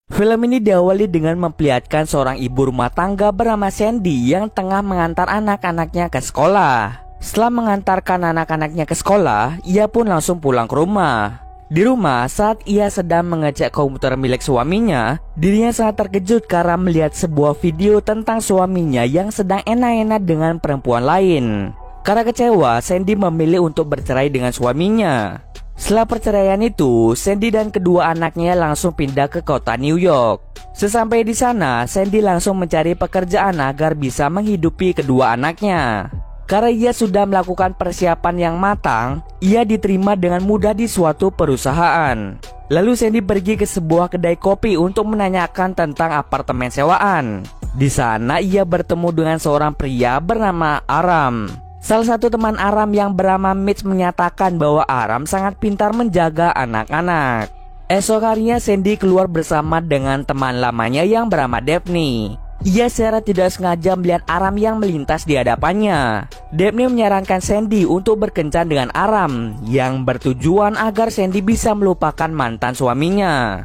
Film ini diawali dengan memperlihatkan seorang ibu rumah tangga bernama Sandy yang tengah mengantar anak-anaknya ke sekolah. Setelah mengantarkan anak-anaknya ke sekolah, ia pun langsung pulang ke rumah. Di rumah, saat ia sedang mengecek komputer milik suaminya, dirinya sangat terkejut karena melihat sebuah video tentang suaminya yang sedang enak-enak dengan perempuan lain. Karena kecewa, Sandy memilih untuk bercerai dengan suaminya. Setelah perceraian itu, Sandy dan kedua anaknya langsung pindah ke kota New York. Sesampai di sana, Sandy langsung mencari pekerjaan agar bisa menghidupi kedua anaknya. Karena ia sudah melakukan persiapan yang matang, ia diterima dengan mudah di suatu perusahaan. Lalu Sandy pergi ke sebuah kedai kopi untuk menanyakan tentang apartemen sewaan. Di sana ia bertemu dengan seorang pria bernama Aram. Salah satu teman Aram yang bernama Mitch menyatakan bahwa Aram sangat pintar menjaga anak-anak. Esok harinya Sandy keluar bersama dengan teman lamanya yang bernama Daphne. Ia secara tidak sengaja melihat Aram yang melintas di hadapannya. Daphne menyarankan Sandy untuk berkencan dengan Aram yang bertujuan agar Sandy bisa melupakan mantan suaminya.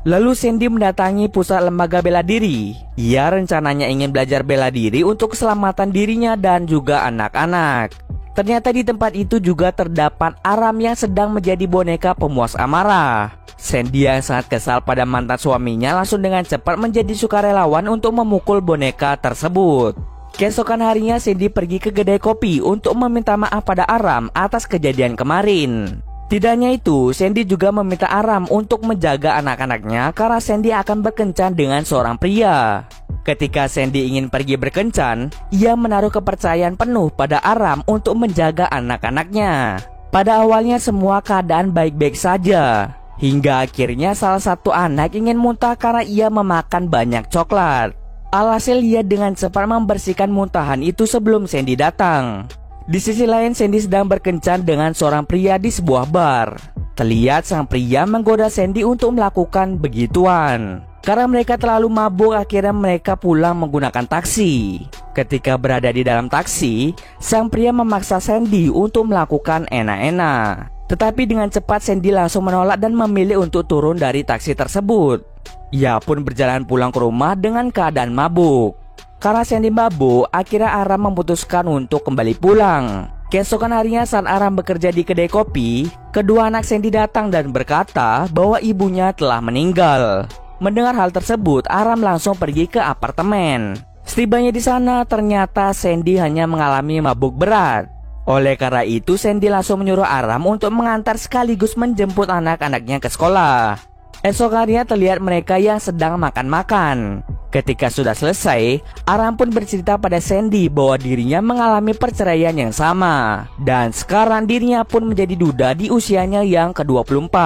Lalu Sandy mendatangi pusat lembaga bela diri. Ia rencananya ingin belajar bela diri untuk keselamatan dirinya dan juga anak-anak. Ternyata di tempat itu juga terdapat Aram yang sedang menjadi boneka pemuas amarah. Sandy yang sangat kesal pada mantan suaminya langsung dengan cepat menjadi sukarelawan untuk memukul boneka tersebut. Keesokan harinya Sandy pergi ke kedai kopi untuk meminta maaf pada Aram atas kejadian kemarin. Tidak hanya itu, Sandy juga meminta Aram untuk menjaga anak-anaknya karena Sandy akan berkencan dengan seorang pria. Ketika Sandy ingin pergi berkencan, ia menaruh kepercayaan penuh pada Aram untuk menjaga anak-anaknya. Pada awalnya semua keadaan baik-baik saja, hingga akhirnya salah satu anak ingin muntah karena ia memakan banyak coklat. Alhasil ia dengan cepat membersihkan muntahan itu sebelum Sandy datang. Di sisi lain, Sandy sedang berkencan dengan seorang pria di sebuah bar. Terlihat sang pria menggoda Sandy untuk melakukan begituan. Karena mereka terlalu mabuk, akhirnya mereka pulang menggunakan taksi. Ketika berada di dalam taksi, sang pria memaksa Sandy untuk melakukan enak-enak. Tetapi dengan cepat Sandy langsung menolak dan memilih untuk turun dari taksi tersebut. Ia pun berjalan pulang ke rumah dengan keadaan mabuk. Karena Sandy mabuk, akhirnya Aram memutuskan untuk kembali pulang. Keesokan harinya saat Aram bekerja di kedai kopi, kedua anak Sandy datang dan berkata bahwa ibunya telah meninggal. Mendengar hal tersebut, Aram langsung pergi ke apartemen. Setibanya di sana, ternyata Sandy hanya mengalami mabuk berat. Oleh karena itu, Sandy langsung menyuruh Aram untuk mengantar sekaligus menjemput anak-anaknya ke sekolah. Esok harinya terlihat mereka yang sedang makan-makan. Ketika sudah selesai, Aram pun bercerita pada Sandy bahwa dirinya mengalami perceraian yang sama. Dan sekarang dirinya pun menjadi duda di usianya yang ke-24.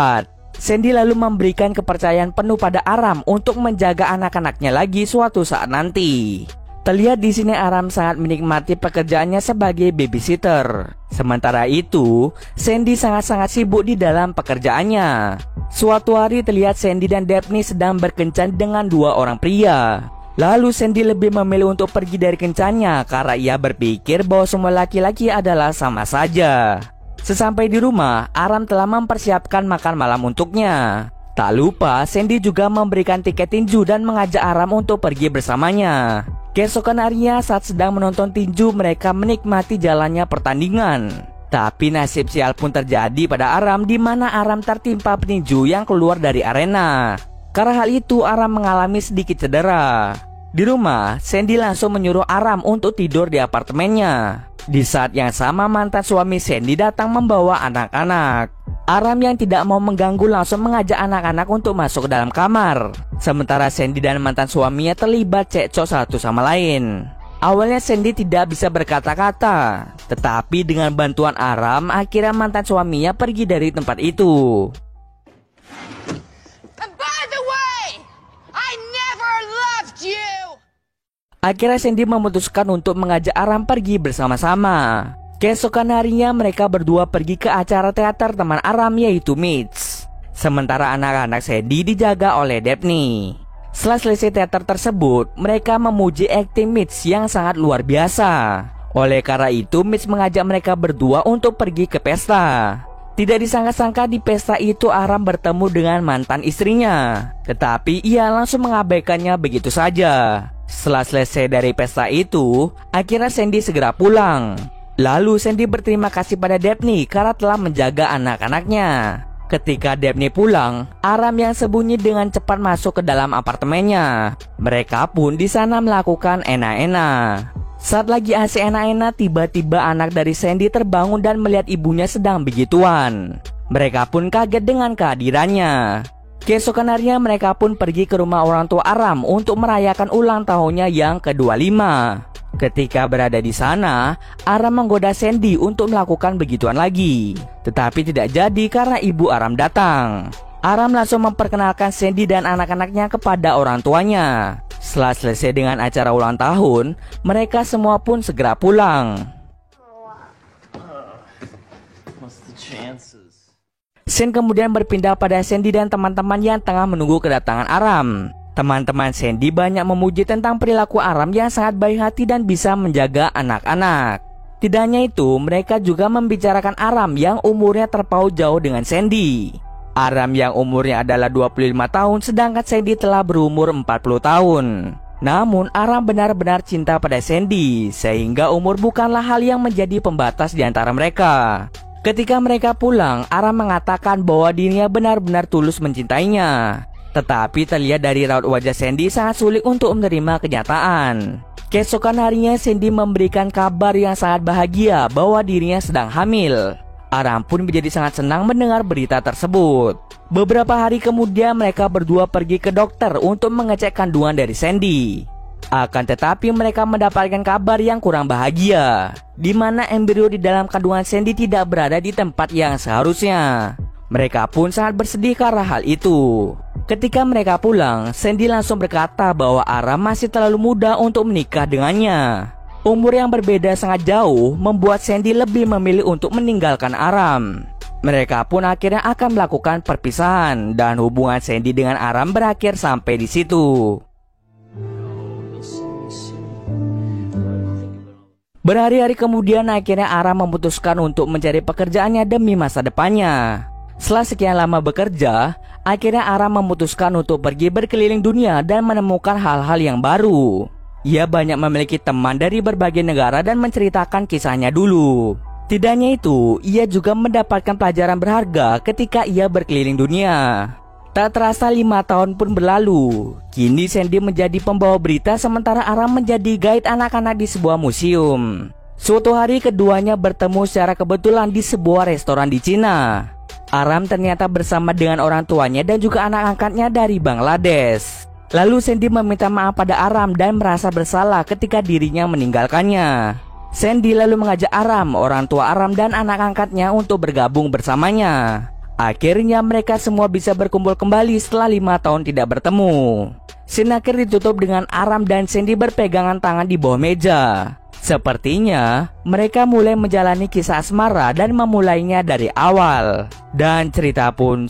Sandy lalu memberikan kepercayaan penuh pada Aram untuk menjaga anak-anaknya lagi suatu saat nanti. Terlihat di sini Aram sangat menikmati pekerjaannya sebagai babysitter. Sementara itu, Sandy sangat-sangat sibuk di dalam pekerjaannya. Suatu hari terlihat Sandy dan Daphne sedang berkencan dengan dua orang pria. Lalu Sandy lebih memilih untuk pergi dari kencannya karena ia berpikir bahwa semua laki-laki adalah sama saja. Sesampai di rumah, Aram telah mempersiapkan makan malam untuknya. Tak lupa, Sandy juga memberikan tiket tinju dan mengajak Aram untuk pergi bersamanya. Keesokan harinya saat sedang menonton tinju, mereka menikmati jalannya pertandingan. Tapi nasib sial pun terjadi pada Aram, di mana Aram tertimpa petinju yang keluar dari arena. Karena hal itu, Aram mengalami sedikit cedera. Di rumah, Sandy langsung menyuruh Aram untuk tidur di apartemennya. Di saat yang sama, mantan suami Sandy datang membawa anak-anak. Aram yang tidak mau mengganggu langsung mengajak anak-anak untuk masuk ke dalam kamar. Sementara Sandy dan mantan suaminya terlibat cekcok satu sama lain. Awalnya Sandy tidak bisa berkata-kata, tetapi dengan bantuan Aram, akhirnya mantan suaminya pergi dari tempat itu. By the way, I never loved you. Akhirnya Sandy memutuskan untuk mengajak Aram pergi bersama-sama. Keesokan harinya mereka berdua pergi ke acara teater teman Aram yaitu Mitch. Sementara anak-anak Sandy dijaga oleh Daphne. Setelah selesai teater tersebut, mereka memuji akting Mitch yang sangat luar biasa. Oleh karena itu, Mitch mengajak mereka berdua untuk pergi ke pesta. Tidak disangka-sangka di pesta itu Aram bertemu dengan mantan istrinya. Tetapi ia langsung mengabaikannya begitu saja. Setelah selesai dari pesta itu, akhirnya Sandy segera pulang. Lalu Sandy berterima kasih pada Daphne karena telah menjaga anak-anaknya. Ketika Daphne pulang, Aram yang sembunyi dengan cepat masuk ke dalam apartemennya. Mereka pun di sana melakukan enak-enak. Saat lagi asik enak-enak, tiba-tiba anak dari Sandy terbangun dan melihat ibunya sedang begituan. Mereka pun kaget dengan kehadirannya. Keesokan harinya mereka pun pergi ke rumah orang tua Aram untuk merayakan ulang tahunnya yang ke-25. Ketika berada di sana, Aram menggoda Sandy untuk melakukan begituan lagi. Tetapi tidak jadi karena ibu Aram datang. Aram langsung memperkenalkan Sandy dan anak-anaknya kepada orang tuanya. Setelah selesai dengan acara ulang tahun, mereka semua pun segera pulang. Scene kemudian berpindah pada Sandy dan teman-teman yang tengah menunggu kedatangan Aram. Teman-teman Sandy banyak memuji tentang perilaku Aram yang sangat baik hati dan bisa menjaga anak-anak. Tidak hanya itu, mereka juga membicarakan Aram yang umurnya terpaut jauh dengan Sandy. Aram yang umurnya adalah 25 tahun sedangkan Sandy telah berumur 40 tahun. Namun Aram benar-benar cinta pada Sandy sehingga umur bukanlah hal yang menjadi pembatas di antara mereka. Ketika mereka pulang, Aram mengatakan bahwa dirinya benar-benar tulus mencintainya. Tetapi terlihat dari raut wajah Sandy sangat sulit untuk menerima kenyataan. Keesokan harinya Sandy memberikan kabar yang sangat bahagia bahwa dirinya sedang hamil. Aram pun menjadi sangat senang mendengar berita tersebut. Beberapa hari kemudian mereka berdua pergi ke dokter untuk mengecek kandungan dari Sandy. Akan tetapi mereka mendapatkan kabar yang kurang bahagia, di mana embrio di dalam kandungan Sandy tidak berada di tempat yang seharusnya. Mereka pun sangat bersedih karena hal itu. Ketika mereka pulang, Sandy langsung berkata bahwa Aram masih terlalu muda untuk menikah dengannya. Umur yang berbeda sangat jauh membuat Sandy lebih memilih untuk meninggalkan Aram. Mereka pun akhirnya akan melakukan perpisahan dan hubungan Sandy dengan Aram berakhir sampai di situ. Berhari-hari kemudian akhirnya Aram memutuskan untuk mencari pekerjaannya demi masa depannya. Setelah sekian lama bekerja, akhirnya Aram memutuskan untuk pergi berkeliling dunia dan menemukan hal-hal yang baru. Ia banyak memiliki teman dari berbagai negara dan menceritakan kisahnya dulu. Tidak hanya itu, ia juga mendapatkan pelajaran berharga ketika ia berkeliling dunia. Tak terasa 5 tahun pun berlalu. Kini Sandy menjadi pembawa berita sementara Aram menjadi guide anak-anak di sebuah museum. Suatu hari keduanya bertemu secara kebetulan di sebuah restoran di Cina. Aram ternyata bersama dengan orang tuanya dan juga anak angkatnya dari Bangladesh. Lalu Sandy meminta maaf pada Aram dan merasa bersalah ketika dirinya meninggalkannya. Sandy lalu mengajak Aram, orang tua Aram dan anak angkatnya untuk bergabung bersamanya. Akhirnya mereka semua bisa berkumpul kembali setelah 5 tahun tidak bertemu. Scene akhir ditutup dengan Aram dan Sandy berpegangan tangan di bawah meja. Sepertinya mereka mulai menjalani kisah asmara dan memulainya dari awal. Dan cerita pun